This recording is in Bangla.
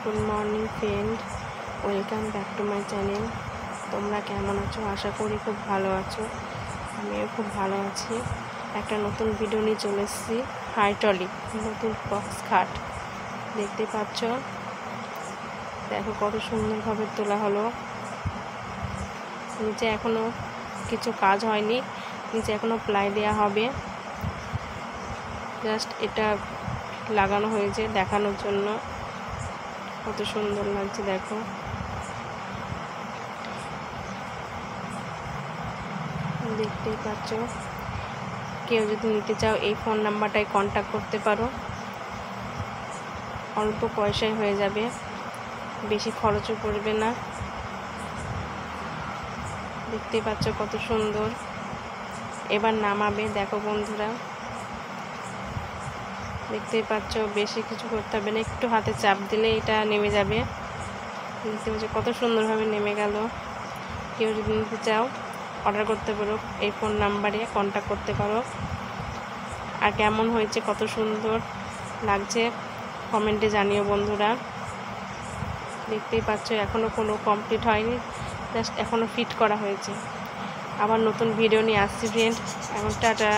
Good morning friend, welcome back to my channel. তোমরা কেমন আছো? আশা করি খুব ভালো আছো। আমিও খুব ভালো আছি। একটা নতুন ভিডিও নিয়ে চলে এসেছি। হাই ট্রলি নতুন বক্স খাট দেখতে পাচ্ছ। দেখো কত সুন্দরভাবে তোলা হলো। নিচে এখনো কিছু কাজ হয়নি, নিচে এখনো প্লাই দেওয়া হবে। জাস্ট এটা লাগানো হয়েছে দেখানোর জন্য। কত সুন্দর লাগছে দেখো। দেখতেই পাচ্ছ। কেউ যদি নিতে চাও এই ফোন নাম্বারটায় কন্ট্যাক্ট করতে পারো। অল্প পয়সায় হয়ে যাবে, বেশি খরচও পড়বে না। দেখতেই পাচ্ছ কত সুন্দর। এবার নামাবে দেখো বন্ধুরা। দেখতেই পাচ্ছ বেশি কিছু করতে হবে না, একটু হাতে চাপ দিলে এটা নেমে যাবে। দেখতে পাচ্ছ কত সুন্দরভাবে নেমে গেল। কেউ যদি নিতে চাও অর্ডার করতে পারো, এই ফোন নাম্বারে কন্ট্যাক্ট করতে পারো। আর কেমন হয়েছে, কত সুন্দর লাগছে কমেন্টে জানিও বন্ধুরা। দেখতেই পাচ্ছ এখনও কোনো কমপ্লিট হয়নি, জাস্ট এখনও ফিট করা হয়েছে। আবার নতুন ভিডিও নিয়ে আসছি ফ্রেন্ড। এখন টাটা।